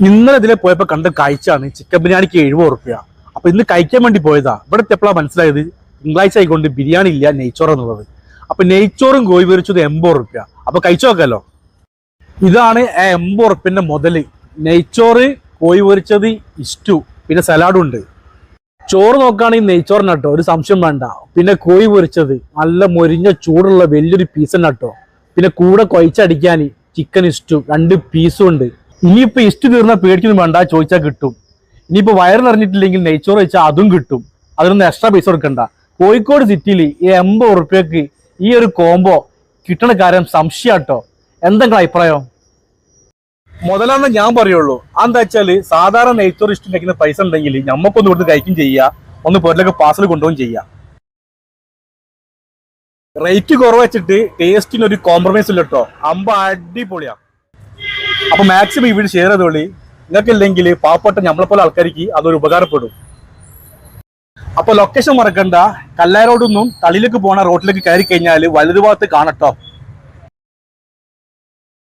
ഇന്നലെ ഇതിലെ പോയപ്പോ കണ്ട കാഴ്ചയാണ് ചിക്കൻ ബിരിയാണിക്ക് 70 റുപ്യ. അപ്പൊ ഇന്ന് കഴിക്കാൻ വേണ്ടി പോയതാ. ഇവിടെ എപ്പോഴാണ് മനസ്സിലായത് തിങ്കളാഴ്ച ആയിക്കൊണ്ട് ബിരിയാണി ഇല്ല, നെയ്ച്ചോറ് എന്നുള്ളത്. അപ്പൊ നെയ്ച്ചോറും കോഴി പൊരിച്ചത് 80 റുപ്യ. അപ്പൊ കഴിച്ചു നോക്കാലോ. ഇതാണ് 80 റുപ്യന്റെ മുതല്. നെയ്ച്ചോറ്, കോഴി പൊരിച്ചത്, ഇസ്റ്റു, പിന്നെ സലാഡും ഉണ്ട്. ചോറ് നോക്കുകയാണെങ്കിൽ നെയ്ച്ചോറിന് കേട്ടോ, ഒരു സംശയം വേണ്ട. പിന്നെ കോഴി പൊരിച്ചത് നല്ല മൊരിഞ്ഞ ചൂടുള്ള വലിയൊരു പീസ് തന്നെ കേട്ടോ. പിന്നെ കൂടെ കൊഴിച്ചടിക്കാൻ ചിക്കൻ ഇസ്റ്റു 2 പീസും ഉണ്ട്. ഇനിയിപ്പോ ഇഷ്ടു തീർന്ന പേടിക്കൊന്നും വേണ്ട, ചോദിച്ചാൽ കിട്ടും. ഇനിയിപ്പോ വയറ് നിറഞ്ഞിട്ടില്ലെങ്കിൽ നെയ്ച്ചോറ് വെച്ചാൽ അതും കിട്ടും. അതിനൊന്നും എക്സ്ട്രാ പൈസ കൊടുക്കണ്ട. കോഴിക്കോട് സിറ്റിയിൽ ഈ 80 റുപ്യക്ക് ഈ ഒരു കോംബോ കിട്ടണ കാര്യം സംശയാട്ടോ. എന്തെങ്കിലും അഭിപ്രായം? മുതലാണെന്ന് ഞാൻ പറയുള്ളൂ. അതെന്താ വെച്ചാല് സാധാരണ നെയ്ച്ചോറ് ഇഷ്ടം പൈസ ഉണ്ടെങ്കിൽ ഞമ്മക്കൊന്ന് ഇവിടുന്ന് കഴിക്കും ചെയ്യാം, ഒന്ന് പേരിലൊക്കെ പാർസൽ കൊണ്ടുപോകും ചെയ്യാം. റേറ്റ് കുറവ് വെച്ചിട്ട് ടേസ്റ്റിന് ഒരു കോംപ്രമൈസ് ഇല്ല കേട്ടോ. അടിപൊളിയാ. അപ്പൊ മാക്സിമം ഈ വീഡിയോ ഷെയർ ചെയ്തോളി. നിങ്ങൾക്കില്ലെങ്കിൽ പാവപ്പെട്ട നമ്മളെപ്പോലെ ആൾക്കാർക്ക് അതൊരു ഉപകാരപ്പെടും. അപ്പൊ ലൊക്കേഷൻ മറക്കണ്ട. കല്ലാരോടൊന്നും തളിയിലേക്ക് പോണ റോഡിലേക്ക് കയറി കഴിഞ്ഞാൽ വലതുഭാഗത്ത് കാണട്ടോ.